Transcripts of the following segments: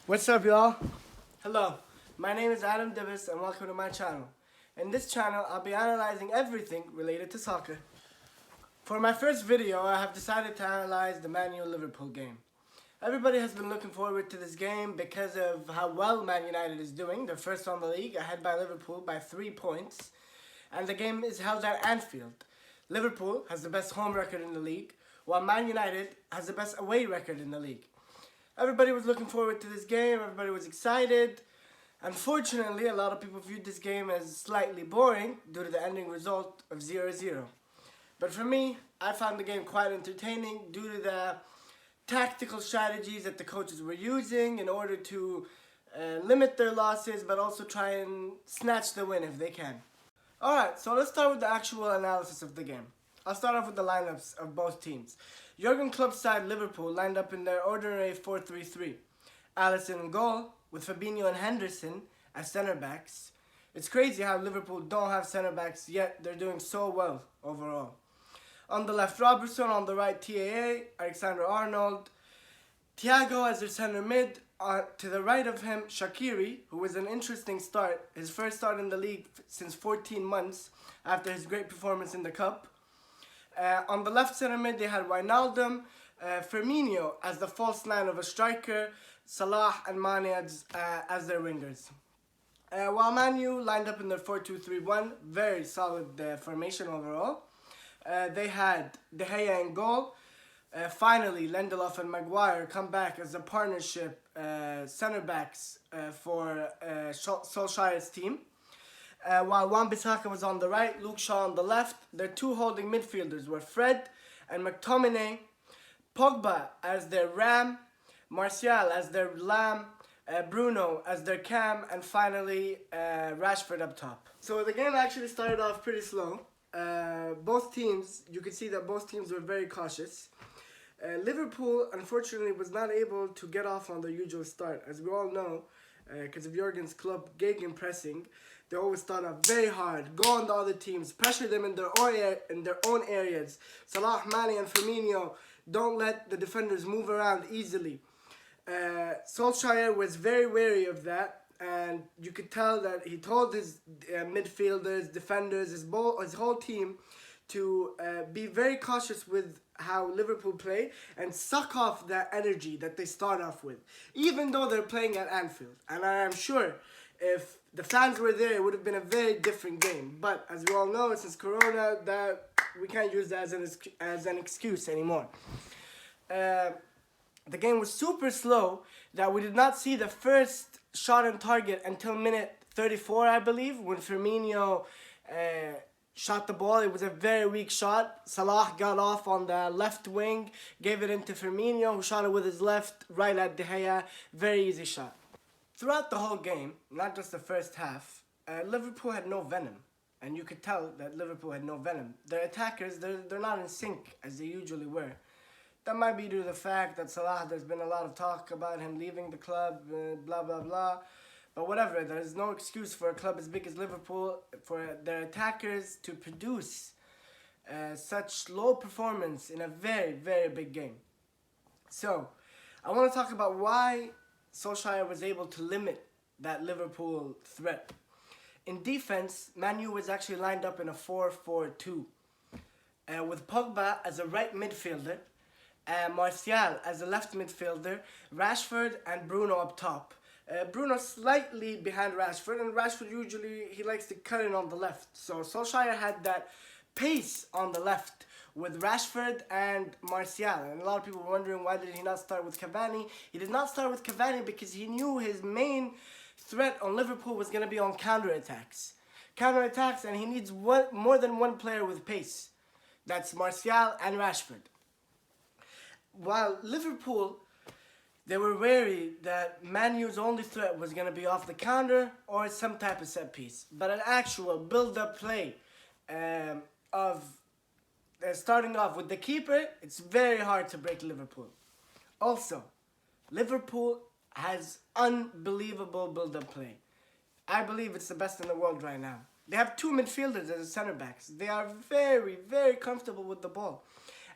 What's up, y'all? Hello, my name is Adam Davis and welcome to my channel. In this channel, I'll be analyzing everything related to soccer. For my first video, I have decided to analyze the Man U Liverpool game. Everybody has been looking forward to this game because of how well Man United is doing. They're first on the league, ahead by Liverpool by 3 points. And the game is held at Anfield. Liverpool has the best home record in the league, while Man United has the best away record in the league. Everybody was looking forward to this game, everybody was excited. Unfortunately, a lot of people viewed this game as slightly boring due to the ending result of 0-0. But for me, I found the game quite entertaining due to the tactical strategies that the coaches were using in order to limit their losses, but also try and snatch the win if they can. Alright, so let's start with the actual analysis of the game. I'll start off with the lineups of both teams. Jurgen Klopp's side Liverpool lined up in their ordinary 4-3-3. Alisson in goal, with Fabinho and Henderson as centre backs. It's crazy how Liverpool don't have centre backs, yet they're doing so well overall. On the left, Robertson. On the right, TAA, Alexander-Arnold. Thiago as their centre mid. To the right of him, Shaqiri, who was an interesting start. His first start in the league since 14 months after his great performance in the Cup. On the left centre mid, they had Ronaldo, Firmino as the false nine of a striker, Salah and Mane as their wingers. While Man U lined up in their 4-2-3-1, very solid formation overall. They had De Gea in goal. Finally, Lindelof and Maguire come back as a partnership centre backs for Solskjaer's team. While Wan-Bissaka was on the right, Luke Shaw on the left. Their two holding midfielders were Fred and McTominay, Pogba as their ram, Martial as their lamb, Bruno as their cam, and finally Rashford up top. So the game actually started off pretty slow. Both teams, you could see that both teams were very cautious. Liverpool, unfortunately, was not able to get off on their usual start. As we all know, because of Jurgen's club gegenpressing, they always start off very hard, go on the other teams, pressure them in their own areas. Salah, Mane, and Firmino don't let the defenders move around easily. Solskjaer was very wary of that, and you could tell that he told his midfielders, defenders, his whole team to be very cautious with how Liverpool play and suck off that energy that they start off with, even though they're playing at Anfield. And I am sure if the fans were there, it would have been a very different game. But as we all know, since Corona, that we can't use that as an excuse anymore. The game was super slow that we did not see the first shot on target until minute 34, I believe, when Firmino shot the ball. It was a very weak shot. Salah got off on the left wing, gave it into Firmino, who shot it with his left, right at De Gea. Very easy shot. Throughout the whole game, not just the first half, Liverpool had no venom. And you could tell that Liverpool had no venom. Their attackers, they're not in sync as they usually were. That might be due to the fact that Salah, there's been a lot of talk about him leaving the club, blah, blah, blah. But whatever, there's no excuse for a club as big as Liverpool for their attackers to produce such low performance in a very, very big game. So, I want to talk about why Solskjaer was able to limit that Liverpool threat. In defense, Man U was actually lined up in a 4-4-2 with Pogba as a right midfielder, Martial as a left midfielder, Rashford and Bruno up top. Bruno slightly behind Rashford, and Rashford usually, he likes to cut in on the left. So Solskjaer had that pace on the left with Rashford and Martial. And a lot of people were wondering, why did he not start with Cavani? He did not start with Cavani because he knew his main threat on Liverpool was going to be on counterattacks. Counterattacks, and he needs more than one player with pace. That's Martial and Rashford. While Liverpool, they were wary that Man U's only threat was going to be off the counter or some type of set piece. But an actual build-up play of starting off with the keeper, it's very hard to break Liverpool. Also, Liverpool has unbelievable build-up play. I believe it's the best in the world right now. They have two midfielders as center backs. They are very, very comfortable with the ball.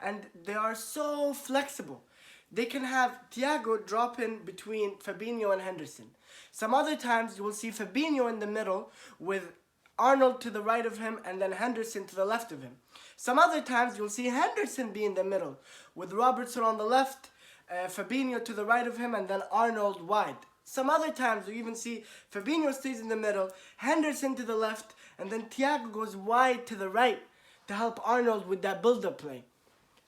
And they are so flexible. they can have Thiago drop in between Fabinho and Henderson. Some other times you will see Fabinho in the middle with Arnold to the right of him and then Henderson to the left of him. Some other times you'll see Henderson be in the middle with Robertson on the left, Fabinho to the right of him and then Arnold wide. Some other times you even see Fabinho stays in the middle, Henderson to the left, and then Thiago goes wide to the right to help Arnold with that build-up play.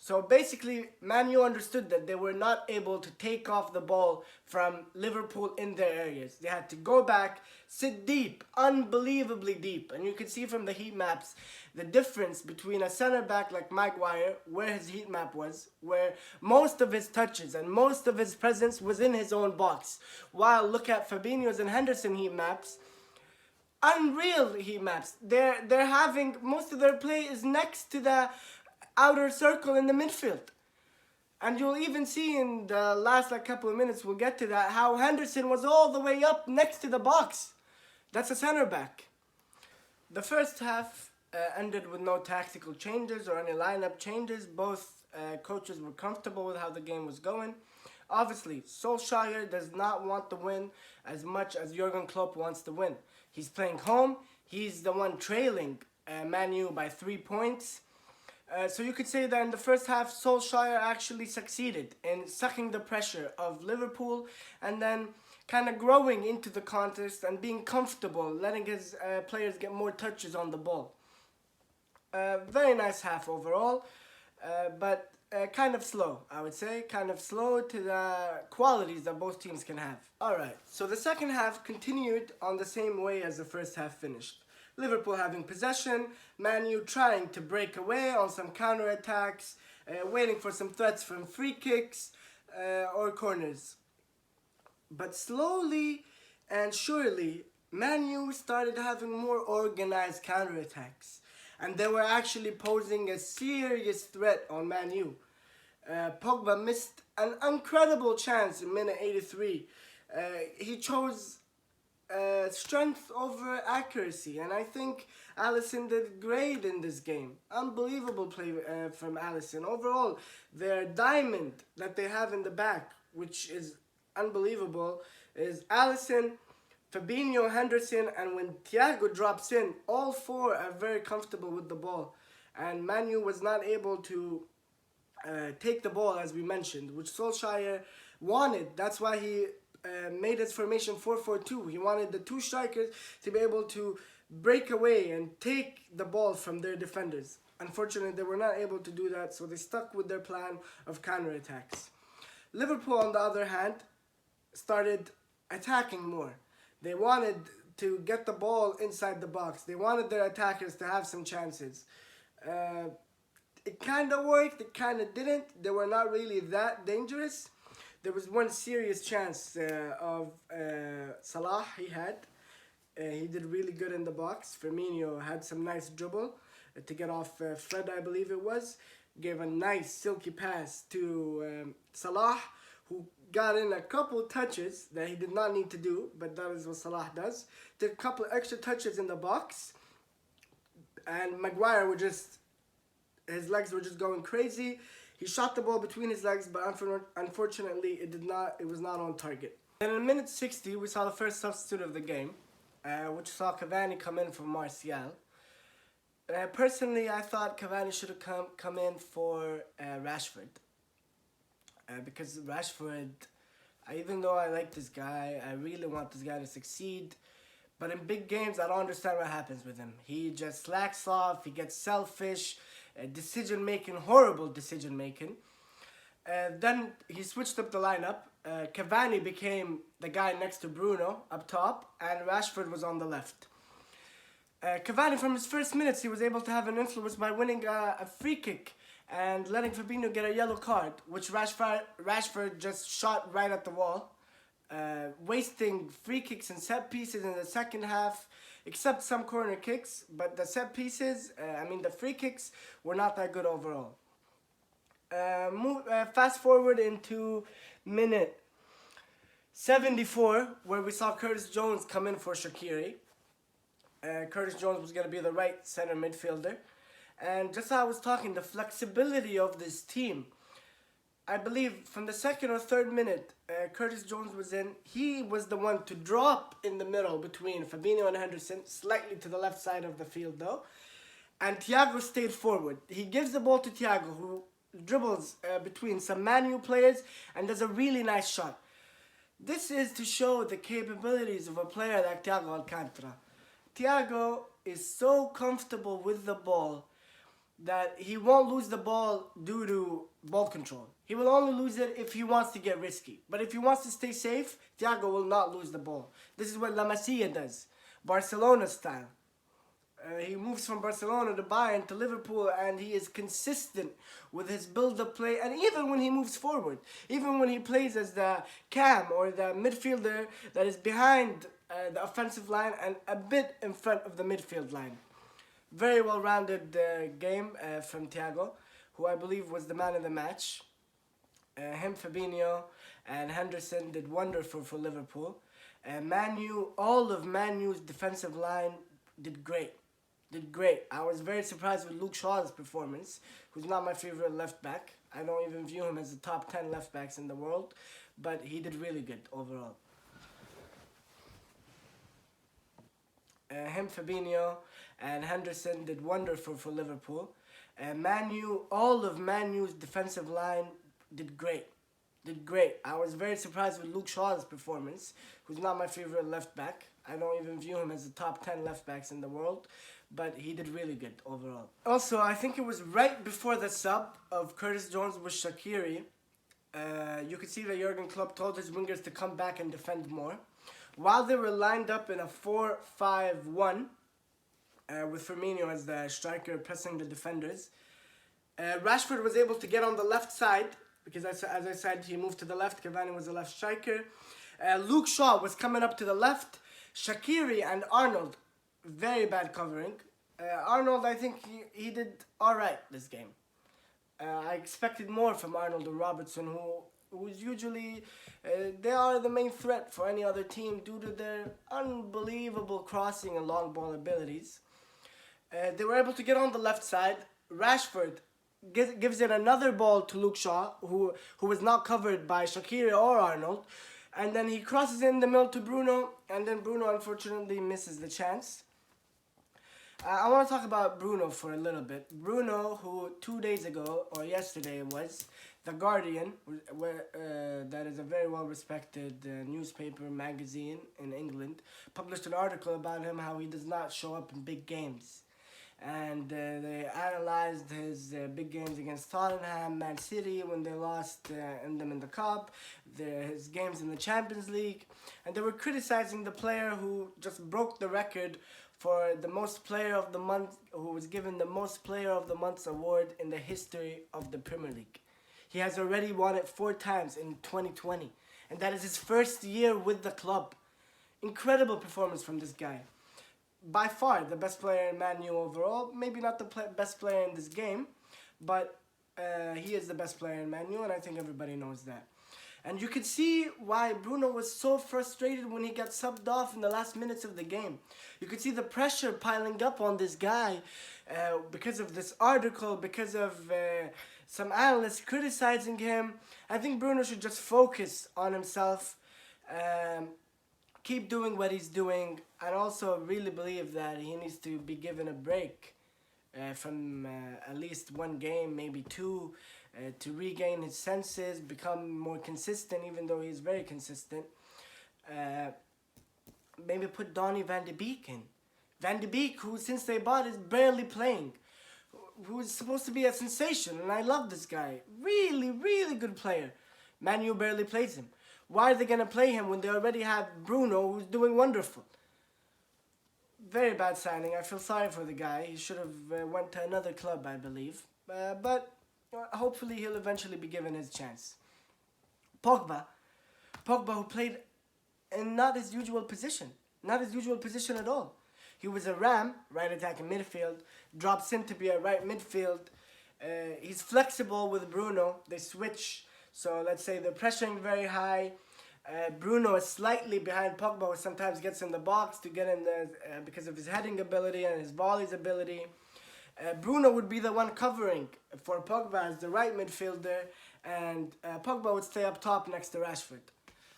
So basically, Man U understood that they were not able to take off the ball from Liverpool in their areas. They had to go back, sit deep, unbelievably deep. And you can see from the heat maps the difference between a center back like Maguire, where his heat map was, where most of his touches and most of his presence was in his own box. While look at Fabinho's and Henderson heat maps, unreal heat maps. They're having, most of their play is next to the outer circle in the midfield. And you'll even see in the last couple of minutes, we'll get to that, how Henderson was all the way up next to the box. That's a center back. The first half ended with no tactical changes or any lineup changes. Both coaches were comfortable with how the game was going. Obviously, Solskjaer does not want to win as much as Jurgen Klopp wants to win. He's playing home. He's the one trailing Man U by 3 points. So you could say that in the first half, Solskjaer actually succeeded in sucking the pressure of Liverpool and then kind of growing into the contest and being comfortable, letting his players get more touches on the ball. Very nice half overall, but kind of slow, I would say. Kind of slow to the qualities that both teams can have. Alright, so the second half continued on the same way as the first half finished. Liverpool having possession, Man U trying to break away on some counter-attacks, waiting for some threats from free kicks or corners. But slowly and surely, Man U started having more organized counter-attacks. And they were actually posing a serious threat on Man U. Pogba missed an incredible chance in minute 83. He chose strength over accuracy, and I think Alisson did great in this game. Unbelievable play from Alisson. Overall, their diamond that they have in the back, which is unbelievable, is Alisson, Fabinho, Henderson, and when Thiago drops in, all four are very comfortable with the ball. And Man U was not able to take the ball, as we mentioned, which Solskjaer wanted. That's why he made his formation 4-4-2. He wanted the two strikers to be able to break away and take the ball from their defenders. Unfortunately, they were not able to do that, so they stuck with their plan of counterattacks. Liverpool, on the other hand, started attacking more. They wanted to get the ball inside the box. They wanted their attackers to have some chances. It kind of worked, it kind of didn't. They were not really that dangerous. There was one serious chance of Salah he had. He did really good in the box. Firmino had some nice dribble to get off Fred, I believe it was. Gave a nice silky pass to Salah, who got in a couple touches that he did not need to do, but that is what Salah does. Did a couple extra touches in the box, and Maguire were just, his legs were just going crazy. He shot the ball between his legs, but unfortunately it was not on target. And in minute 60, we saw the first substitute of the game, which saw Cavani come in for Martial. Personally, I thought Cavani should have come in for Rashford. Because Rashford, even though I like this guy, I really want this guy to succeed. But in big games, I don't understand what happens with him. He just slacks off, he gets selfish, decision-making, horrible decision-making. Then he switched up the lineup. Cavani became the guy next to Bruno up top, and Rashford was on the left. Cavani, from his first minutes, he was able to have an influence by winning a free kick and letting Fabinho get a yellow card, which Rashford just shot right at the wall, wasting free kicks and set pieces in the second half, except some corner kicks, but the set pieces, the free kicks were not that good overall. Fast forward into minute 74, where we saw Curtis Jones come in for Shaqiri. Curtis Jones was going to be the right center midfielder. And just as I was talking, the flexibility of this team, I believe from the second or third minute Curtis Jones was in, he was the one to drop in the middle between Fabinho and Henderson, slightly to the left side of the field though. And Thiago stayed forward. He gives the ball to Thiago, who dribbles between some Man U players and does a really nice shot. This is to show the capabilities of a player like Thiago Alcantara. Thiago is so comfortable with the ball that he won't lose the ball due to ball control. He will only lose it if he wants to get risky. But if he wants to stay safe, Thiago will not lose the ball. This is what La Masia does, Barcelona style. He moves from Barcelona to Bayern to Liverpool, and he is consistent with his build-up play. And even when he moves forward, even when he plays as the cam or the midfielder that is behind the offensive line and a bit in front of the midfield line. Very well-rounded game from Thiago, who I believe was the man of the match. Him, Fabinho, and Henderson did wonderful for Liverpool. All of Man U's defensive line did great. I was very surprised with Luke Shaw's performance, who's not my favorite left back. I don't even view him as the top 10 left backs in the world, but he did really good overall. Him, Fabinho, and Henderson did wonderful for Liverpool. All of Man U's defensive line did great. I was very surprised with Luke Shaw's performance, who's not my favorite left back. I don't even view him as the top 10 left backs in the world, but he did really good overall. Also, I think it was right before the sub of Curtis Jones with Shaqiri. You could see that Jurgen Klopp told his wingers to come back and defend more. While they were lined up in a 4-5-1, with Firmino as the striker pressing the defenders, Rashford was able to get on the left side, because as I said, he moved to the left. Cavani was the left striker. Luke Shaw was coming up to the left. Shaqiri and Arnold, very bad covering. Arnold, I think he did alright this game. I expected more from Arnold and Robertson, who's usually, they are the main threat for any other team due to their unbelievable crossing and long ball abilities. They were able to get on the left side. Rashford gives it another ball to Luke Shaw, who was not covered by Shaqiri or Arnold. And then he crosses in the middle to Bruno, and then Bruno unfortunately misses the chance. I want to talk about Bruno for a little bit. Bruno, who 2 days ago, or yesterday it was, The Guardian, that is a very well-respected newspaper, magazine in England, published an article about him, how he does not show up in big games. And they analyzed his big games against Tottenham, Man City when they lost in the cup, his games in the Champions League, and they were criticizing the player who just broke the record for the most player of the month, who was given the most player of the month's award in the history of the Premier League. He has already won it 4 times in 2020, and that is his first year with the club. Incredible performance from this guy. By far the best player in Man U overall. Maybe not the best player in this game, but he is the best player in Man U, and I think everybody knows that. And you could see why Bruno was so frustrated when he got subbed off in the last minutes of the game. You could see the pressure piling up on this guy because of this article, because of some analysts criticizing him. I think Bruno should just focus on himself, keep doing what he's doing, and also really believe that he needs to be given a break from at least 1 game, maybe 2, to regain his senses, become more consistent, even though he's very consistent. Maybe put Donny van de Beek in. Van de Beek, who since they bought is barely playing, who is supposed to be a sensation, and I love this guy. Really, really good player. Man U barely plays him. Why are they going to play him when they already have Bruno, who's doing wonderful? Very bad signing. I feel sorry for the guy. He should have went to another club, I believe. But hopefully he'll eventually be given his chance. Pogba, who played in not his usual position. Not his usual position at all. He was a ram, right attacking midfield, drops in to be a right midfield. He's flexible with Bruno. They switch. So let's say they're pressuring very high. Bruno is slightly behind Pogba, who sometimes gets in the box to get in there because of his heading ability and his volleys ability. Bruno would be the one covering for Pogba as the right midfielder, and Pogba would stay up top next to Rashford.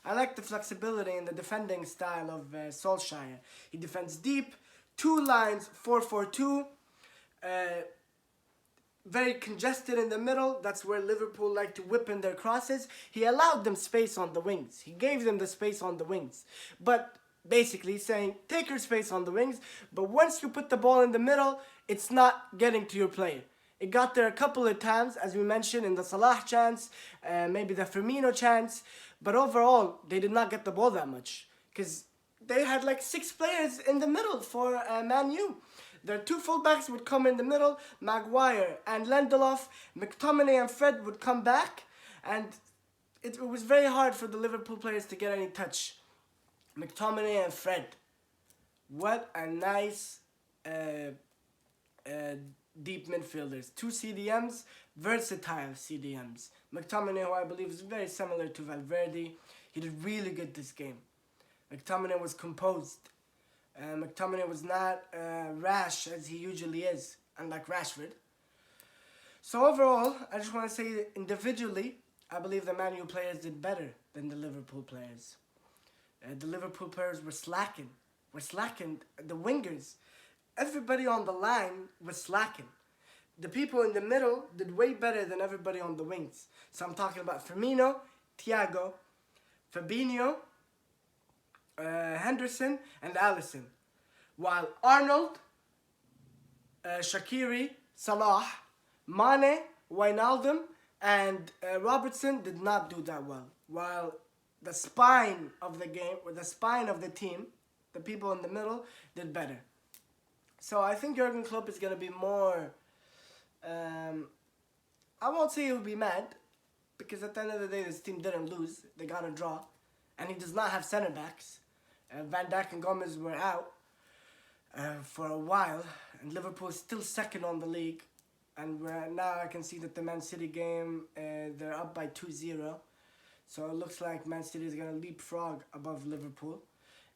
I like the flexibility in the defending style of Solskjaer. He defends deep, two lines, 4-4-2, very congested in the middle. That's where Liverpool like to whip in their crosses. He allowed them space on the wings. He gave them the space on the wings. But basically saying, take your space on the wings, but once you put the ball in the middle, it's not getting to your player. It got there a couple of times, as we mentioned, in the Salah chance, maybe the Firmino chance, but overall, they did not get the ball that much, because they had like 6 players in the middle for Man U. Their 2 fullbacks would come in the middle, Maguire and Lindelof, McTominay and Fred would come back, and it was very hard for the Liverpool players to get any touch. McTominay and Fred, what a nice deep midfielders. 2 CDMs, versatile CDMs. McTominay, who I believe is very similar to Valverde, he did really good this game. McTominay was composed. McTominay was not rash as he usually is, unlike Rashford. So overall, I just want to say individually, I believe the Man U players did better than the Liverpool players. The Liverpool players were slacking. The wingers, everybody on the line was slacking. The people in the middle did way better than everybody on the wings. So I'm talking about Firmino, Thiago, Fabinho, Henderson, and Alisson. While Arnold, Shaqiri, Salah, Mane, Wijnaldum, and Robertson did not do that well. While the spine of the game, or the spine of the team, the people in the middle, did better. So I think Jurgen Klopp is going to be more, I won't say he'll be mad, because at the end of the day this team didn't lose, they got a draw, and he does not have centre backs. Van Dijk and Gomez were out for a while, and Liverpool is still second on the league, and now I can see that the Man City game, they're up by 2-0. So it looks like Man City is going to leapfrog above Liverpool.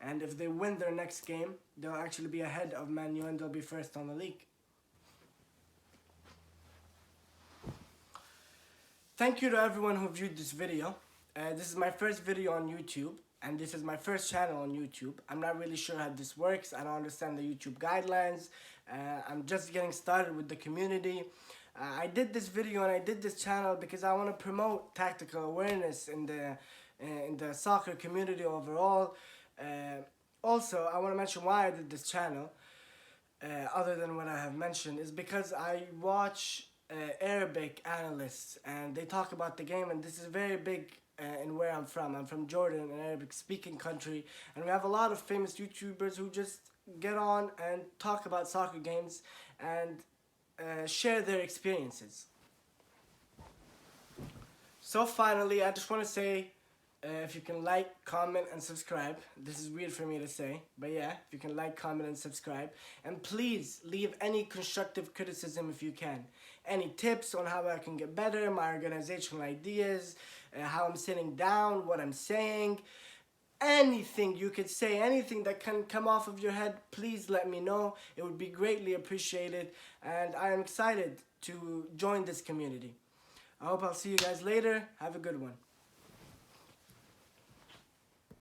And if they win their next game, they'll actually be ahead of Man U and they'll be first on the league. Thank you to everyone who viewed this video. This is my first video on YouTube, and this is my first channel on YouTube. I'm not really sure how this works. I don't understand the YouTube guidelines. I'm just getting started with the community. I did this video and I did this channel because I want to promote tactical awareness in the soccer community overall. Also, I want to mention why I did this channel, other than what I have mentioned, is because I watch Arabic analysts and they talk about the game, and this is very big in where I'm from. I'm from Jordan, an Arabic speaking country, and we have a lot of famous YouTubers who just get on and talk about soccer games and share their experiences. So finally, I just want to say, if you can like, comment, and subscribe. This is weird for me to say, but yeah, if you can like, comment, and subscribe. And please leave any constructive criticism if you can. Any tips on how I can get better, my organizational ideas, how I'm sitting down, what I'm saying. Anything you could say, anything that can come off of your head, please let me know. It would be greatly appreciated, and I am excited to join this community. I hope I'll see you guys later. Have a good one.